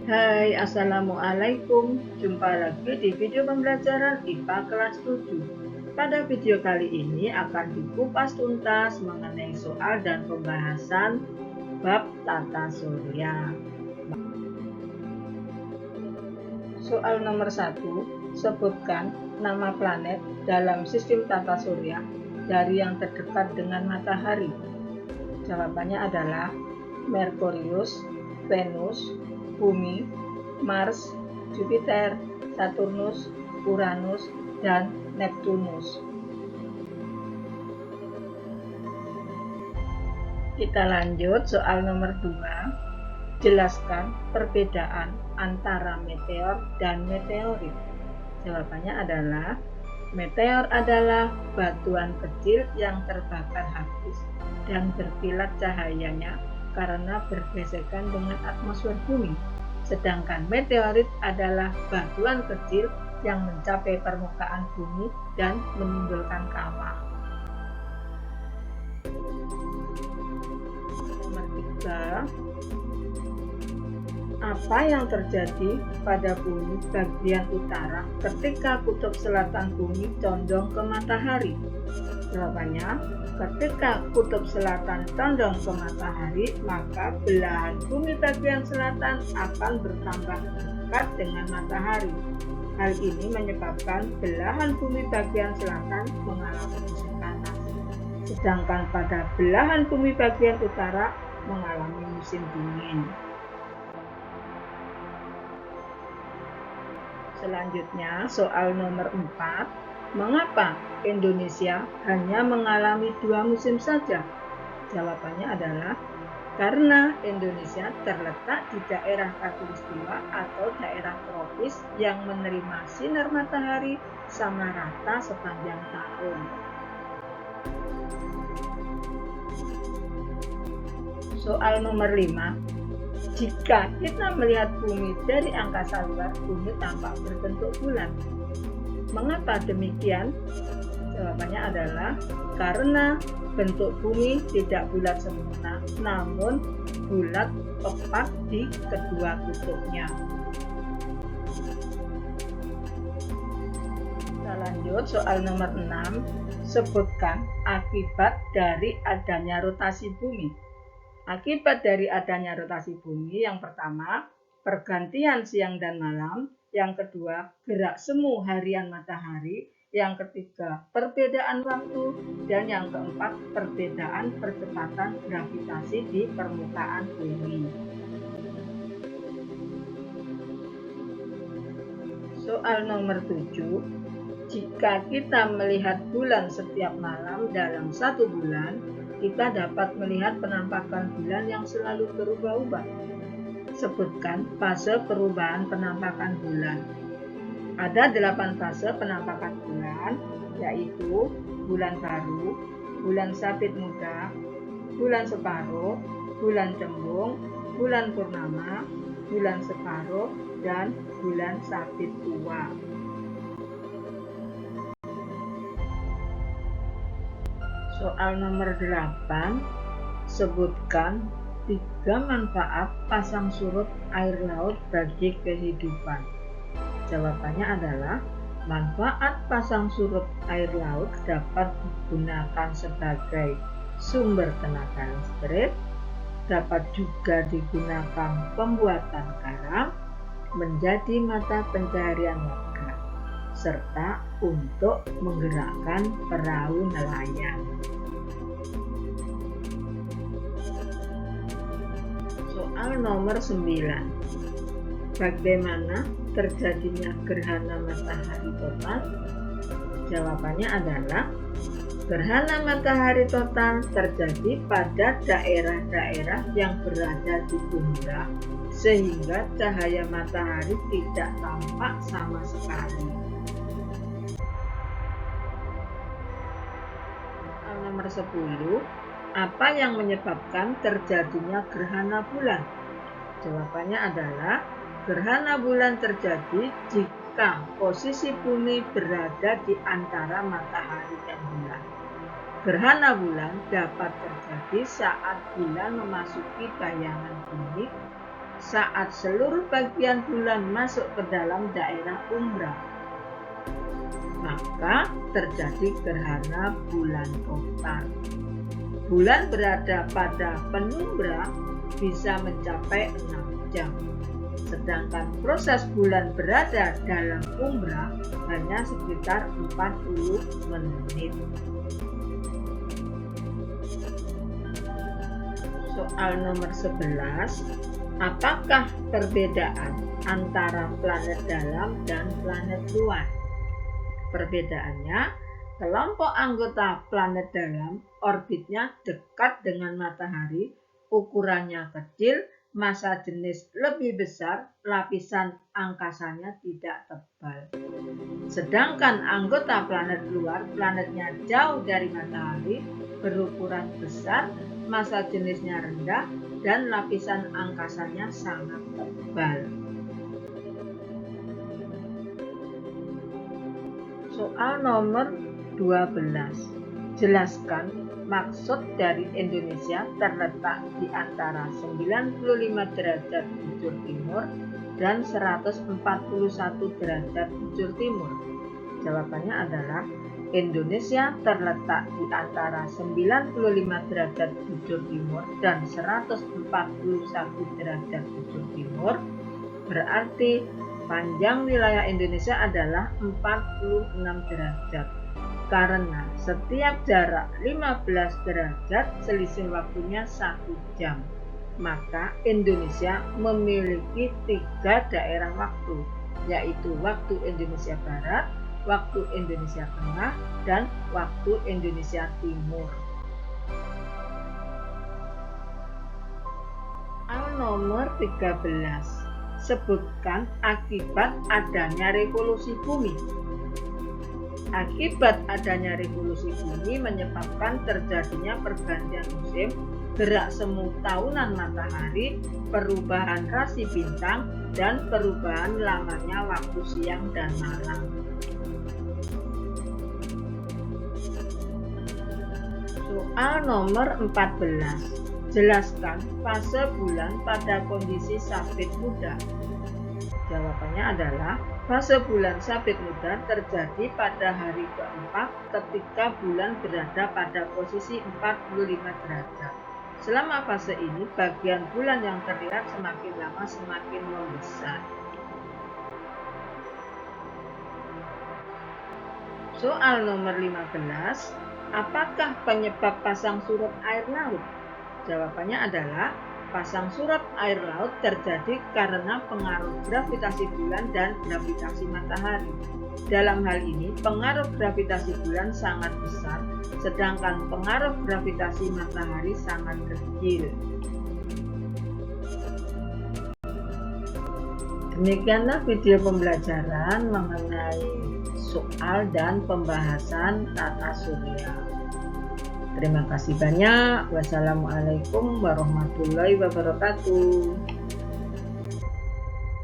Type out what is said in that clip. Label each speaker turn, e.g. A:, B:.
A: Hai, Assalamualaikum. Jumpa lagi di video pembelajaran IPA kelas 7. Pada video kali ini akan dikupas tuntas mengenai soal dan pembahasan bab tata surya. Soal nomor 1, sebutkan nama planet dalam sistem tata surya dari yang terdekat dengan matahari. Jawabannya adalah Merkurius, Venus, Bumi, Mars, Jupiter, Saturnus, Uranus, dan Neptunus. Kita lanjut soal nomor 2. Jelaskan perbedaan antara meteor dan meteorit. Jawabannya adalah meteor adalah batuan kecil yang terbakar habis dan berkilat cahayanya karena bergesekan dengan atmosfer bumi. Sedangkan meteorit adalah batuan kecil yang mencapai permukaan bumi dan menimbulkan kawah. Nomor 3. Apa yang terjadi pada bumi bagian utara ketika kutub selatan bumi condong ke matahari? Jawabannya, ketika kutub selatan condong ke matahari, maka belahan bumi bagian selatan akan bertambah dekat dengan matahari. Hal ini menyebabkan belahan bumi bagian selatan mengalami musim panas, sedangkan pada belahan bumi bagian utara mengalami musim dingin. Selanjutnya, soal nomor 4. Mengapa Indonesia hanya mengalami 2 musim saja? Jawabannya adalah karena Indonesia terletak di daerah khatulistiwa atau daerah tropis yang menerima sinar matahari sama rata sepanjang tahun. Soal nomor 5. Jika kita melihat bumi dari angkasa luar, bumi tampak berbentuk bulat. Mengapa demikian? Jawabannya adalah karena bentuk bumi tidak bulat sempurna, namun bulat tepat di kedua kutubnya. Kita lanjut soal nomor 6. Sebutkan akibat dari adanya rotasi bumi. Akibat dari adanya rotasi bumi, yang pertama, pergantian siang dan malam, yang kedua, gerak semu harian matahari, yang ketiga, perbedaan waktu, dan yang keempat, perbedaan percepatan gravitasi di permukaan bumi. Soal nomor 7. Jika kita melihat bulan setiap malam dalam 1 bulan, kita dapat melihat penampakan bulan yang selalu berubah-ubah. Sebutkan fase perubahan penampakan bulan. Ada 8 fase penampakan bulan, yaitu bulan baru, bulan sabit muda, bulan separuh, bulan cembung, bulan purnama, bulan separuh, dan bulan sabit tua. Soal nomor 8, sebutkan 3 manfaat pasang surut air laut bagi kehidupan. Jawabannya adalah manfaat pasang surut air laut dapat digunakan sebagai sumber tenaga listrik, dapat juga digunakan pembuatan garam, menjadi mata pencaharian warga, serta untuk menggerakkan perahu nelayan. Soal nomor 9. Bagaimana terjadinya gerhana matahari total? Jawabannya adalah gerhana matahari total terjadi pada daerah-daerah yang berada di tundra, sehingga cahaya matahari tidak tampak sama sekali. Nomor 10. Apa yang menyebabkan terjadinya gerhana bulan? Jawabannya adalah gerhana bulan terjadi jika posisi bumi berada di antara matahari dan bulan. Gerhana bulan dapat terjadi saat bulan memasuki bayangan bumi, saat seluruh bagian bulan masuk ke dalam daerah umbra, maka terjadi gerhana bulan total. Bulan berada pada penumbra bisa mencapai 6 jam, sedangkan proses bulan berada dalam umbra hanya sekitar 40 menit. Soal nomor 11, apakah perbedaan antara planet dalam dan planet luar? Perbedaannya, kelompok anggota planet dalam orbitnya dekat dengan matahari, ukurannya kecil, massa jenis lebih besar, lapisan angkasanya tidak tebal. Sedangkan anggota planet luar, planetnya jauh dari matahari, berukuran besar, massa jenisnya rendah, dan lapisan angkasanya sangat tebal. Soal nomor 12. Jelaskan maksud dari Indonesia terletak di antara 95 derajat bujur timur dan 141 derajat bujur timur. Jawabannya adalah Indonesia terletak di antara 95 derajat bujur timur dan 141 derajat bujur timur, berarti panjang wilayah Indonesia adalah 46 derajat. Karena setiap jarak 15 derajat selisih waktunya 1 jam, maka Indonesia memiliki 3 daerah waktu, yaitu waktu Indonesia Barat, waktu Indonesia Tengah, dan waktu Indonesia Timur. Soal nomor 13. Sebutkan akibat adanya revolusi bumi. Akibat adanya revolusi bumi menyebabkan terjadinya pergantian musim, gerak semu tahunan matahari, perubahan rasi bintang, dan perubahan lamanya waktu siang dan malam. Soal nomor 14. Jelaskan fase bulan pada kondisi sabit muda. Jawabannya adalah fase bulan sabit muda terjadi pada hari keempat ketika bulan berada pada posisi 45 derajat. Selama fase ini, bagian bulan yang terlihat semakin lama semakin membesar. Soal nomor 15. Apakah penyebab pasang surut air laut? Jawabannya adalah pasang surut air laut terjadi karena pengaruh gravitasi bulan dan gravitasi matahari. Dalam hal ini, pengaruh gravitasi bulan sangat besar, sedangkan pengaruh gravitasi matahari sangat kecil. Demikianlah video pembelajaran mengenai soal dan pembahasan tata surya. Terima kasih banyak. Wassalamualaikum warahmatullahi wabarakatuh.